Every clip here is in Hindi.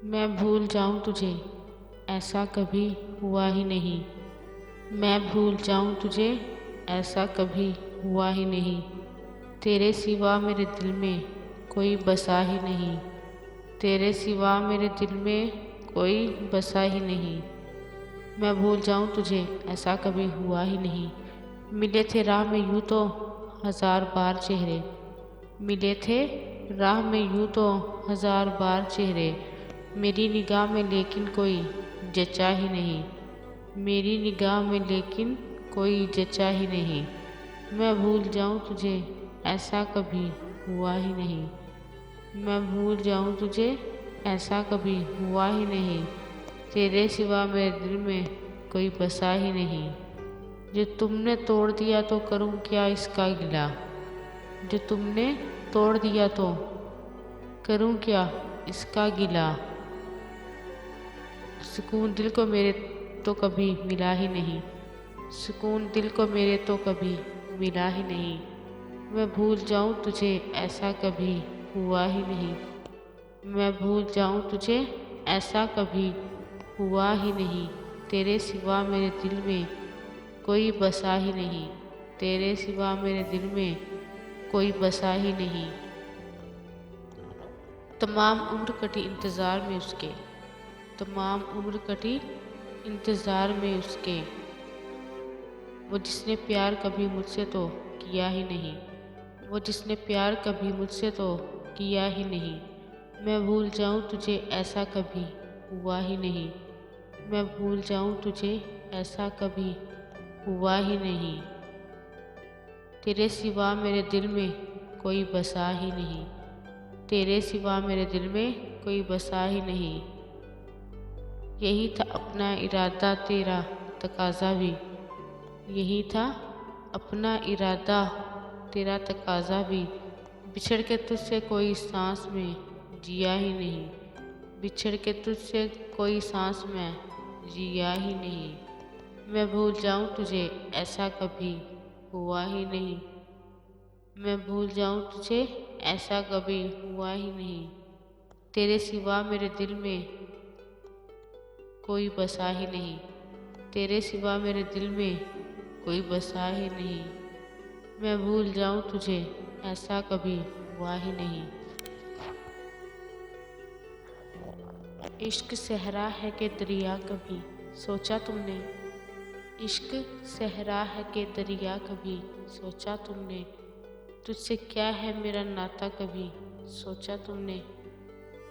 मैं भूल जाऊं तुझे, ऐसा कभी हुआ ही नहीं। मैं भूल जाऊं तुझे, ऐसा कभी हुआ ही नहीं। तेरे सिवा मेरे दिल में कोई बसा ही नहीं। तेरे सिवा मेरे दिल में कोई बसा ही नहीं। मैं भूल जाऊं तुझे, ऐसा कभी हुआ ही नहीं। मिले थे राह में यूं तो हजार बार चेहरे। मिले थे राह में यूं तो हजार बार चेहरे। मेरी निगाह में लेकिन कोई जचा ही नहीं। मेरी निगाह में लेकिन कोई जचा ही नहीं। मैं भूल जाऊं तुझे, ऐसा कभी हुआ ही नहीं। मैं भूल जाऊं तुझे, ऐसा कभी हुआ ही नहीं। तेरे सिवा मेरे दिल में कोई बसा ही नहीं। जो तुमने तोड़ दिया तो करूं क्या इसका गिला। जो तुमने तोड़ दिया तो करूं क्या इसका गिला। सुकून दिल को मेरे तो कभी मिला ही नहीं। सुकून दिल को मेरे तो कभी मिला ही नहीं। मैं भूल जाऊं तुझे, ऐसा कभी हुआ ही नहीं। मैं भूल जाऊं तुझे, ऐसा कभी हुआ ही नहीं। तेरे सिवा मेरे दिल में कोई बसा ही नहीं। तेरे सिवा मेरे दिल में कोई बसा ही नहीं। तमाम उम्र कटी इंतज़ार में उसके। तमाम उम्र कटी इंतज़ार में उसके। वो जिसने प्यार कभी मुझसे तो किया ही नहीं। वो जिसने प्यार कभी मुझसे तो किया ही नहीं। मैं भूल जाऊं तुझे, ऐसा कभी हुआ ही नहीं। मैं भूल जाऊं तुझे, ऐसा कभी हुआ ही नहीं। तेरे सिवा मेरे दिल में कोई बसा ही नहीं। तेरे सिवा मेरे दिल में कोई बसा ही नहीं। यही था अपना इरादा, तेरा तकाजा भी। यही था अपना इरादा, तेरा तकाजा भी। बिछड़ के तुझसे कोई सांस में जिया ही नहीं। बिछड़ के तुझसे कोई सांस में जिया ही नहीं। मैं भूल जाऊं तुझे, ऐसा कभी हुआ ही नहीं। मैं भूल जाऊं तुझे, ऐसा कभी हुआ ही नहीं। तेरे सिवा मेरे दिल में कोई बसा ही नहीं। तेरे सिवा मेरे दिल में कोई बसा ही नहीं। मैं भूल जाऊं तुझे, ऐसा कभी हुआ ही नहीं। इश्क सहरा है कि दरिया कभी सोचा तुमने। इश्क सहरा है कि दरिया कभी सोचा तुमने। तुझसे क्या है मेरा नाता कभी सोचा तुमने।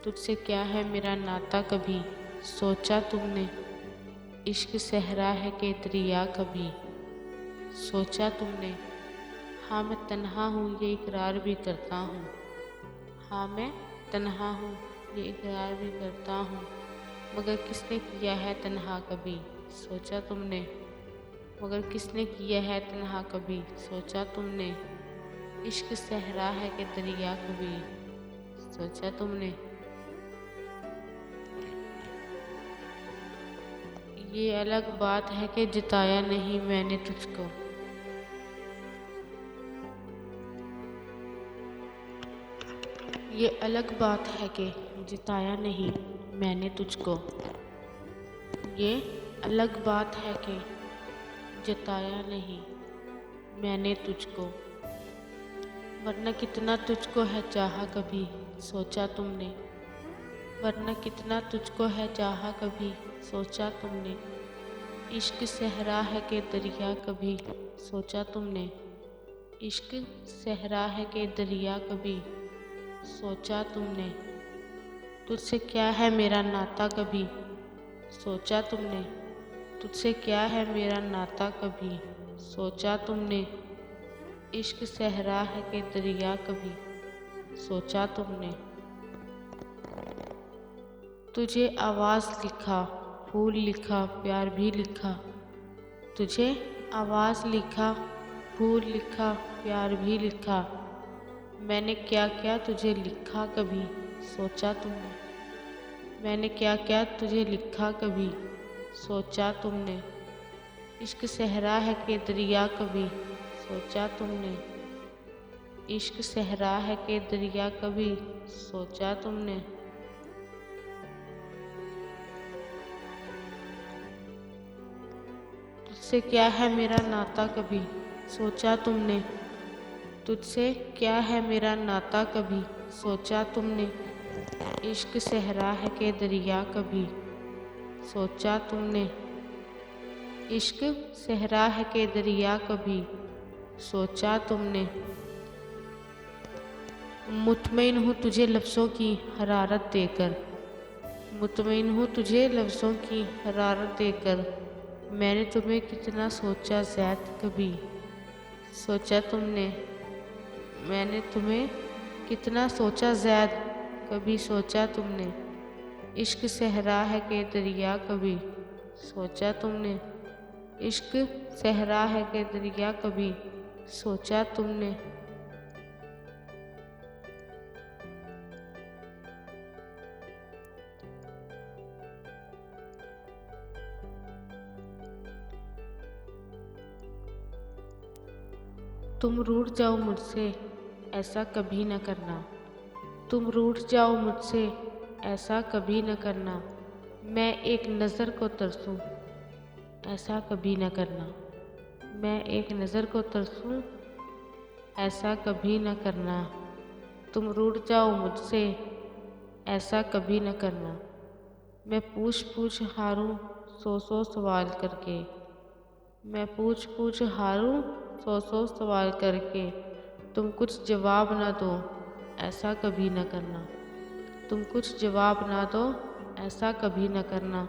तुझसे क्या है मेरा नाता कभी सोचा तुमने। इश्क सहरा है कि दरिया कभी सोचा तुमने। हाँ मैं तन्हा हूँ ये इकरार भी करता हूँ। हाँ मैं तन्हा हूँ ये इकरार भी करता हूँ। मगर किसने किया है तन्हा कभी सोचा तुमने। मगर किसने किया है तन्हा कभी सोचा तुमने। इश्क सहरा है कि दरिया कभी सोचा तुमने। ये अलग बात है कि जताया नहीं मैंने तुझको। ये अलग बात है कि जताया नहीं मैंने तुझको। ये अलग बात है कि जताया नहीं मैंने तुझको। वरना कितना तुझको है चाहा कभी सोचा तुमने। वरना कितना तुझको है चाहा कभी सोचा तुमने। इश्क सहरा है कि दरिया कभी सोचा तुमने। इश्क सहरा है कि दरिया कभी सोचा तुमने। तुझसे क्या है मेरा नाता कभी सोचा तुमने। तुझसे क्या है मेरा नाता कभी सोचा तुमने। इश्क सहरा है कि दरिया कभी सोचा तुमने। तुझे आवाज़ लिखा, फूल लिखा, प्यार भी लिखा। तुझे आवाज़ लिखा, फूल लिखा, प्यार भी लिखा। मैंने क्या क्या तुझे लिखा कभी सोचा तुमने। मैंने क्या क्या तुझे लिखा कभी सोचा तुमने। इश्क सहरा है कि दरिया कभी सोचा तुमने। इश्क सहरा है कि दरिया कभी सोचा तुमने। तुझसे क्या है मेरा नाता कभी सोचा तुमने? तुझसे क्या है मेरा नाता कभी सोचा तुमने? इश्क सहरा है के दरिया कभी सोचा तुमने? इश्क सहरा है के दरिया कभी सोचा तुमने? मुतमईन हूँ तुझे लफ्ज़ों की हरारत देकर, मुतमईन हूँ तुझे लफ्ज़ों की हरारत देकर। मैंने तुम्हें कितना सोचा ज़ैद कभी सोचा तुमने? मैंने तुम्हें कितना सोचा ज़ैद कभी सोचा तुमने? इश्क सहरा है के दरिया कभी सोचा तुमने? इश्क सहरा है के दरिया कभी सोचा तुमने? तुम रूठ जाओ मुझसे ऐसा कभी न करना, तुम रूठ जाओ मुझसे ऐसा कभी न करना। मैं एक नज़र को तरसूं ऐसा कभी न करना, मैं एक नज़र को तरसूं ऐसा कभी न करना। तुम रूठ जाओ मुझसे ऐसा कभी न करना। मैं पूछ पूछ हारूं सौ सवाल करके, मैं पूछ पूछ हारूं सौ सवाल करके। तुम कुछ जवाब ना दो ऐसा कभी न करना, तुम कुछ जवाब ना दो ऐसा कभी न करना।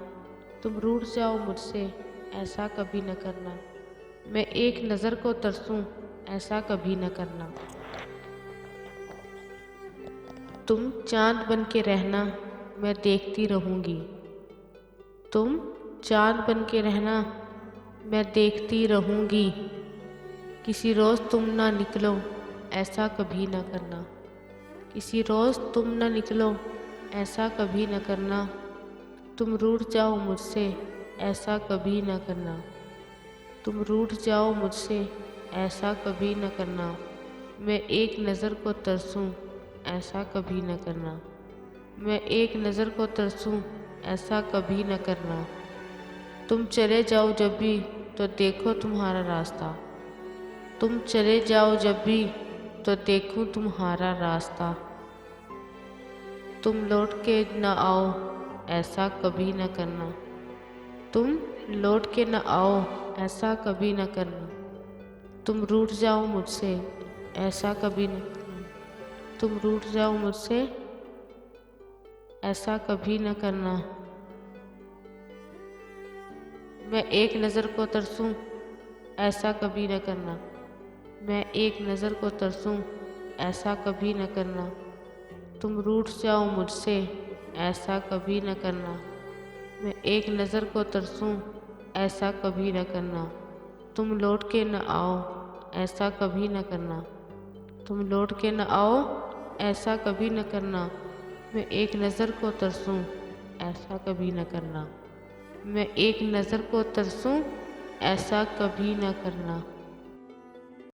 तुम रूठ जाओ मुझसे ऐसा कभी न करना। मैं एक नज़र को तरसूं ऐसा कभी न करना। तुम चांद बन के रहना मैं देखती रहूँगी, तुम चांद बन के रहना मैं देखती रहूँगी। किसी रोज़ तुम ना निकलो ऐसा कभी न करना, किसी रोज़ तुम ना निकलो ऐसा कभी न करना। तुम रूठ जाओ मुझसे ऐसा कभी न करना, तुम रूठ जाओ मुझसे ऐसा कभी न करना। मैं एक नज़र को तरसूं ऐसा कभी न करना, मैं एक नज़र को तरसूं ऐसा कभी न करना। तुम चले जाओ जब भी तो देखो तुम्हारा रास्ता, तुम चले जाओ जब भी तो देखूं तुम्हारा रास्ता। तुम लौट के न आओ ऐसा कभी न करना, तुम लौट के न आओ ऐसा कभी न करना। तुम रूठ जाओ मुझसे ऐसा कभी न करना, तुम रूठ जाओ मुझसे ऐसा कभी न करना। मैं एक नज़र को तरसूं ऐसा कभी न करना, मैं एक नज़र को तरसूं ऐसा कभी न करना। तुम रूठ जाओ मुझसे ऐसा कभी न करना, मैं एक नज़र को तरसूं ऐसा कभी न करना। तुम लौट के न आओ ऐसा कभी न करना, तुम लौट के न आओ ऐसा कभी न करना। मैं एक नज़र को तरसूं ऐसा कभी न करना, मैं एक नज़र को तरसूं ऐसा कभी न करना।